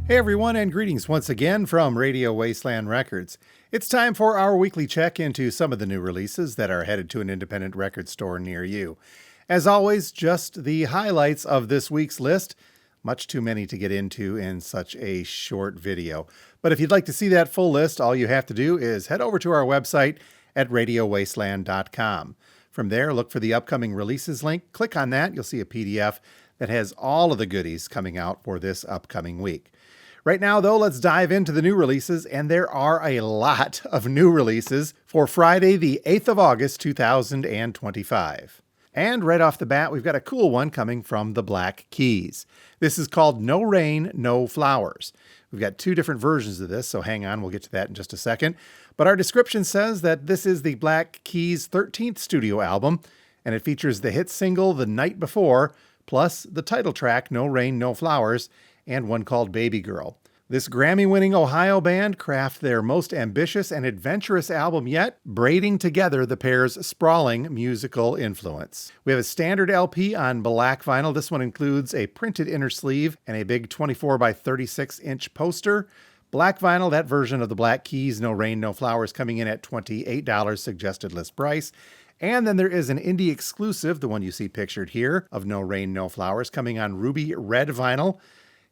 Hey everyone, and greetings once again from Radio Wasteland Records. It's time for our weekly check into some of the new releases that are headed to an independent record store near you. As always, just the highlights of this week's list. Much too many to get into in such a short video. But if you'd like to see that full list, all you have to do is head over to our website at radiowasteland.com. From there, look for the upcoming releases link. Click on that. You'll see a PDF that has all of the goodies coming out for this upcoming week. Right now, though, let's dive into the new releases, and there are a lot of new releases for Friday, the 8th of August, 2025. And right off the bat, we've got a cool one coming from the Black Keys. This is called No Rain, No Flowers. We've got two different versions of this, so hang on, we'll get to that in just a second. But our description says that this is the Black Keys' 13th studio album, and it features the hit single The Night Before, plus the title track No Rain, No Flowers, and one called Baby Girl. This Grammy-winning Ohio band craft their most ambitious and adventurous album yet, braiding together the pair's sprawling musical influence. We have a standard LP on black vinyl. This one includes a printed inner sleeve and a big 24 by 36 inch poster. Black vinyl, that version of the Black Keys, No Rain, No Flowers, coming in at $28 suggested list price. And then there is an indie exclusive, the one you see pictured here, of No Rain, No Flowers, coming on ruby red vinyl.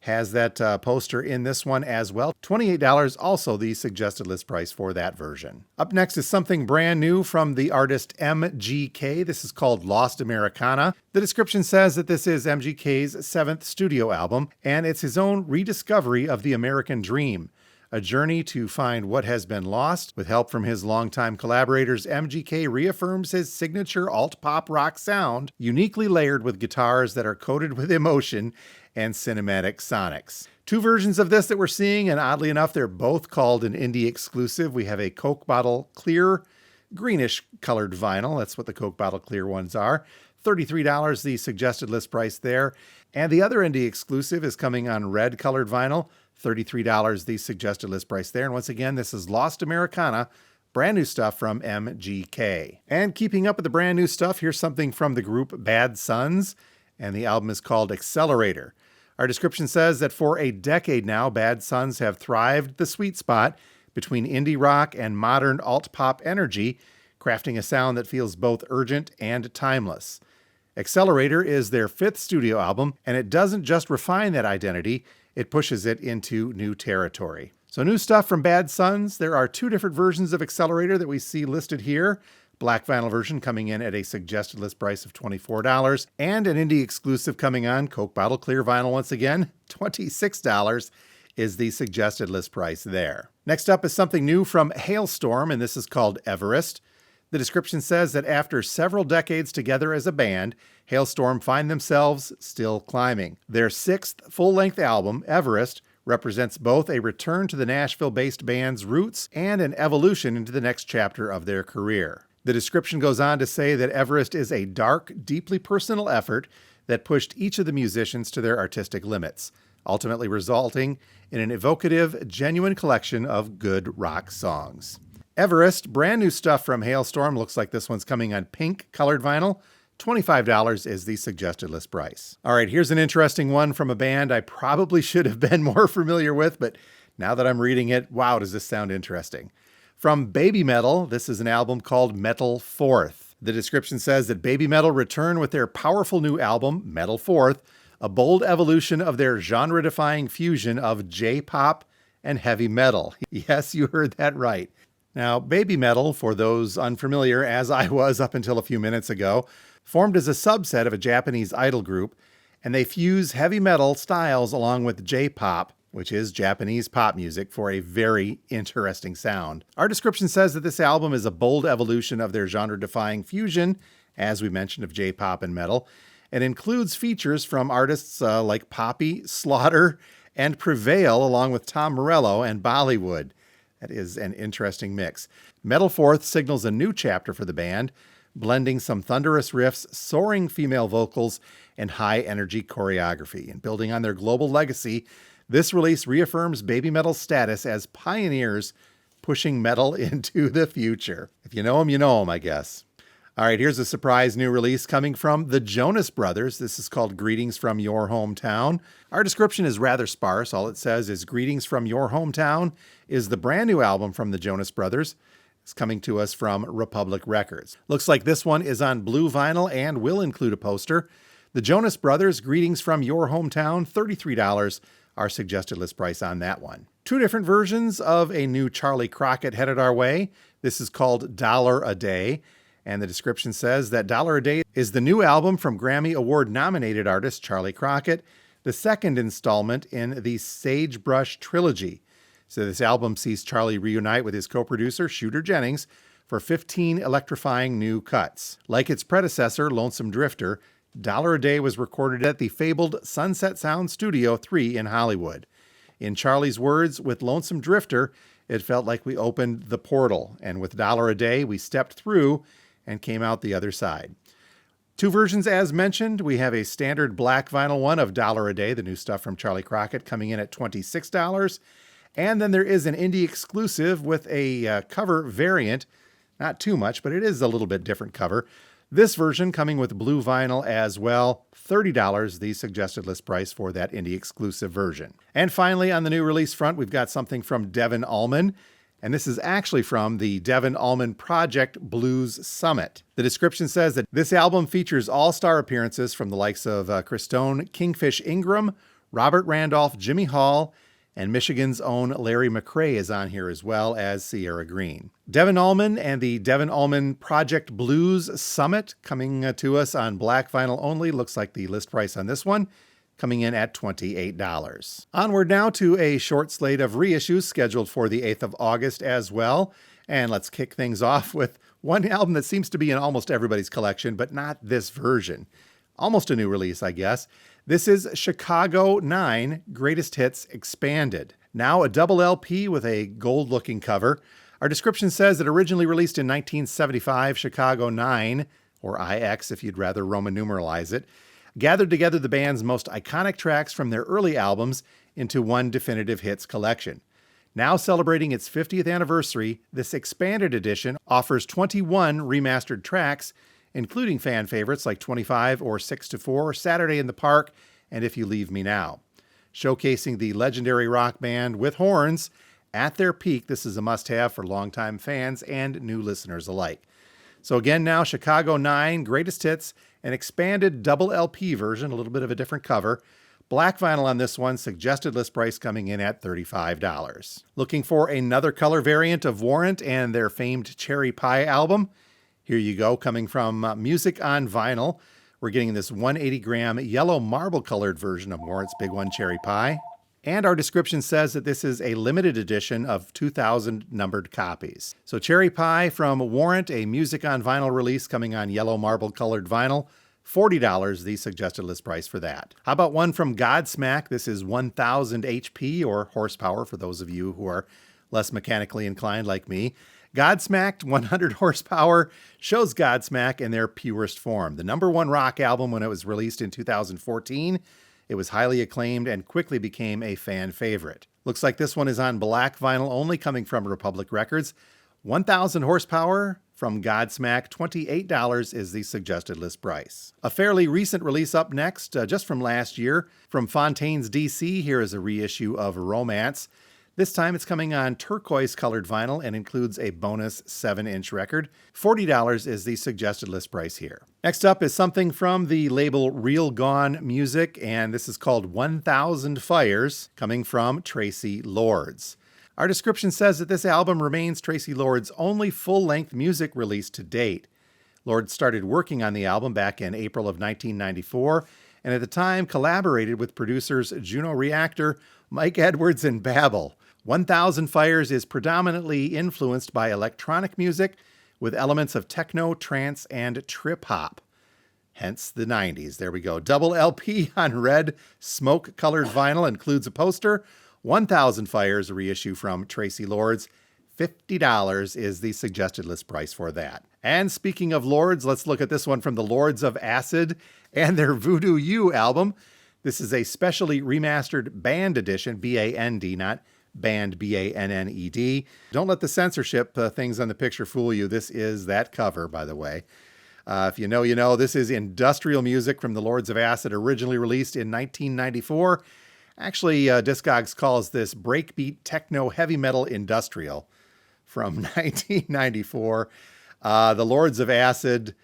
Has that poster in this one as well. $28, also the suggested list price for that version. Up next is something brand new from the artist MGK. This is called Lost Americana. The description says that this is MGK's 7th studio album, and it's his own rediscovery of the American dream. A journey to find what has been lost. With help from his longtime collaborators, MGK reaffirms his signature alt-pop rock sound, uniquely layered with guitars that are coated with emotion and cinematic sonics. Two versions of this that we're seeing, and oddly enough, they're both called an indie exclusive. We have a Coke Bottle Clear greenish colored vinyl. That's what the Coke Bottle Clear ones are. $33 the suggested list price there. And the other indie exclusive is coming on red colored vinyl. $33 the suggested list price there. And once again, this is Lost Americana, brand new stuff from MGK. And keeping up with the brand new stuff, here's something from the group Bad Sons, and the album is called Accelerator. Our description says that for a decade now, Bad Sons have thrived the sweet spot between indie rock and modern alt-pop energy, crafting a sound that feels both urgent and timeless. Accelerator is their 5th studio album, and it doesn't just refine that identity, it pushes it into new territory. So new stuff from Bad Sons. There are two different versions of Accelerator that we see listed here. Black vinyl version coming in at a suggested list price of $24, and an indie exclusive coming on, Coke Bottle Clear vinyl once again, $26 is the suggested list price there. Next up is something new from Hailstorm, and this is called Everest. The description says that after several decades together as a band, Hailstorm find themselves still climbing. Their 6th full-length album, Everest, represents both a return to the Nashville-based band's roots and an evolution into the next chapter of their career. The description goes on to say that Everest is a dark, deeply personal effort that pushed each of the musicians to their artistic limits, ultimately resulting in an evocative, genuine collection of good rock songs. Everest, brand new stuff from Hailstorm. Looks like this one's coming on pink colored vinyl. $25 is the suggested list price. All right, here's an interesting one from a band I probably should have been more familiar with, but now that I'm reading it, wow, does this sound interesting. From Baby Metal, this is an album called Metal Fourth. The description says that Baby Metal return with their powerful new album, Metal Fourth, a bold evolution of their genre-defying fusion of J-pop and heavy metal. Yes, you heard that right. Now, Baby Metal, for those unfamiliar, as I was up until a few minutes ago, formed as a subset of a Japanese idol group, and they fuse heavy metal styles along with J-pop, which is Japanese pop music, for a very interesting sound. Our description says that this album is a bold evolution of their genre-defying fusion, as we mentioned, of J-pop and metal, and includes features from artists like Poppy, Slaughter, and Prevail, along with Tom Morello and Bollywood. That is an interesting mix. Metal Fourth signals a new chapter for the band, blending some thunderous riffs, soaring female vocals, and high-energy choreography. And building on their global legacy, this release reaffirms Baby Metal's status as pioneers pushing metal into the future. If you know them, I guess. All right, here's a surprise new release coming from the Jonas Brothers. This is called Greetings from Your Hometown. Our description is rather sparse. All it says is Greetings from Your Hometown is the brand new album from the Jonas Brothers. It's coming to us from Republic Records. Looks like this one is on blue vinyl and will include a poster. The Jonas Brothers, Greetings from Your Hometown, $33, our suggested list price on that one. Two different versions of a new Charlie Crockett headed our way. This is called $1 a Day. And the description says that $1 a Day is the new album from Grammy Award-nominated artist Charlie Crockett, the second installment in the Sagebrush trilogy. So this album sees Charlie reunite with his co-producer, Shooter Jennings, for 15 electrifying new cuts. Like its predecessor, Lonesome Drifter, $1 a Day was recorded at the fabled Sunset Sound Studio 3 in Hollywood. In Charlie's words, with Lonesome Drifter, it felt like we opened the portal, and with $1 a Day, we stepped through and came out the other side. Two versions as mentioned. We have a standard black vinyl one of $1 a Day, the new stuff from Charlie Crockett, coming in at $26. And then there is an indie exclusive with a cover variant. Not too much, but it is a little bit different cover. This version coming with blue vinyl as well, $30, the suggested list price for that indie exclusive version. And finally, on the new release front, we've got something from Devin Allman. And this is actually from the Devin Allman Project Blues Summit. The description says that this album features all-star appearances from the likes of Chris Stone, Kingfish Ingram, Robert Randolph, Jimmy Hall, and Michigan's own Larry McCrae is on here as well as Sierra Green. Devin Allman and the Devin Allman Project Blues Summit coming to us on black vinyl only. Looks like the list price on this one coming in at $28. Onward now to a short slate of reissues scheduled for the 8th of August as well. And let's kick things off with one album that seems to be in almost everybody's collection, but not this version. Almost a new release, I guess. This is Chicago 9 Greatest Hits Expanded. Now a double LP with a gold-looking cover. Our description says that originally released in 1975, Chicago 9, or IX if you'd rather Roman numeralize it, gathered together the band's most iconic tracks from their early albums into one definitive hits collection. Now celebrating its 50th anniversary, this expanded edition offers 21 remastered tracks, including fan favorites like 25 or 6 to 4, Saturday in the Park, and If You Leave Me Now. Showcasing the legendary rock band with horns at their peak, this is a must-have for longtime fans and new listeners alike. So again now, Chicago 9 Greatest Hits, an expanded double LP version, a little bit of a different cover. Black vinyl on this one, suggested list price coming in at $35. Looking for another color variant of Warrant and their famed Cherry Pie album? Here you go, coming from Music on Vinyl. We're getting this 180-gram yellow marble-colored version of Warrant's Big One Cherry Pie. And our description says that this is a limited edition of 2,000 numbered copies. So Cherry Pie from Warrant, a Music on Vinyl release coming on yellow marble-colored vinyl. $40, the suggested list price for that. How about one from Godsmack? This is 1,000 HP, or horsepower for those of you who are less mechanically inclined like me. Godsmacked 100 horsepower shows Godsmack in their purest form. The #1 rock album when it was released in 2014. It was highly acclaimed and quickly became a fan favorite. Looks like this one is on black vinyl only, coming from Republic Records. 1,000 horsepower from Godsmack, $28 is the suggested list price. A fairly recent release up next, just from last year. From Fontaine's DC, here is a reissue of Romance. This time it's coming on turquoise-colored vinyl and includes a bonus 7-inch record. $40 is the suggested list price here. Next up is something from the label Real Gone Music, and this is called 1,000 Fires, coming from Tracy Lords. Our description says that this album remains Tracy Lords' only full-length music release to date. Lords started working on the album back in April of 1994, and at the time collaborated with producers Juno Reactor, Mike Edwards, and Babel. 1,000 Fires is predominantly influenced by electronic music with elements of techno, trance, and trip-hop. Hence the 90s. There we go. Double LP on red smoke-colored vinyl includes a poster. 1,000 Fires, a reissue from Tracy Lords. $50 is the suggested list price for that. And speaking of Lords, let's look at this one from the Lords of Acid and their Voodoo You album. This is a specially remastered band edition, B-A-N-D, not band, B-A-N-N-E-D. Don't let the censorship things on the picture fool you. This is that cover, by the way. If you know, you know. This is industrial music from the Lords of Acid, originally released in 1994. Actually, Discogs calls this breakbeat techno heavy metal industrial from 1994. The Lords of Acid,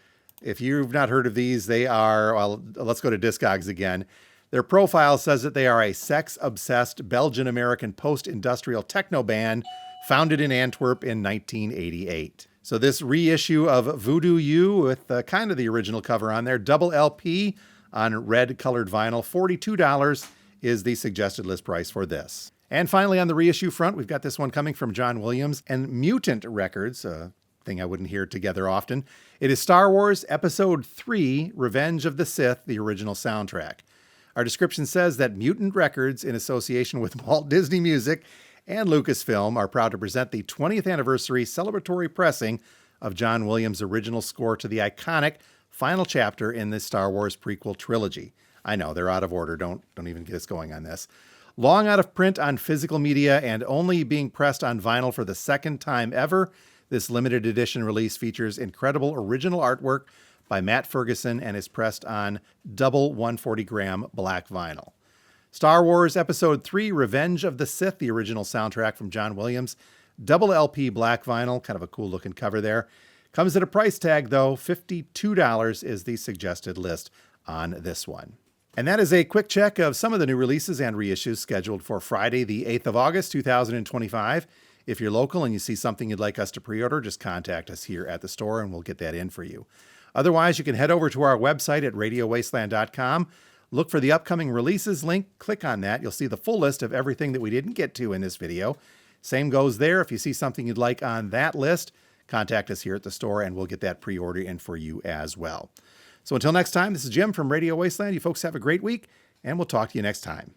if you've not heard of these, they are, well, let's go to Discogs again. Their profile says that they are a sex-obsessed Belgian-American post-industrial techno band founded in Antwerp in 1988. So this reissue of Voodoo You with kind of the original cover on there, double LP on red-colored vinyl, $42 is the suggested list price for this. And finally, on the reissue front, we've got this one coming from John Williams and Mutant Records, a thing I wouldn't hear together often. It is Star Wars Episode 3, Revenge of the Sith, the original soundtrack. Our description says that Mutant Records, in association with Walt Disney Music and Lucasfilm, are proud to present the 20th anniversary celebratory pressing of John Williams' original score to the iconic final chapter in the Star Wars prequel trilogy. I know, they're out of order. Don't even get us going on this. Long out of print on physical media and only being pressed on vinyl for the second time ever, this limited edition release features incredible original artwork by Matt Ferguson and is pressed on double 140-gram black vinyl. Star Wars Episode 3, Revenge of the Sith, the original soundtrack from John Williams, double LP black vinyl, kind of a cool looking cover there. Comes at a price tag though, $52 is the suggested list on this one. And that is a quick check of some of the new releases and reissues scheduled for Friday, the 8th of August, 2025. If you're local and you see something you'd like us to pre-order, just contact us here at the store and we'll get that in for you. Otherwise, you can head over to our website at radiowasteland.com, look for the upcoming releases link, click on that. You'll see the full list of everything that we didn't get to in this video. Same goes there. If you see something you'd like on that list, contact us here at the store and we'll get that pre-order in for you as well. So until next time, this is Jim from Radio Wasteland. You folks have a great week and we'll talk to you next time.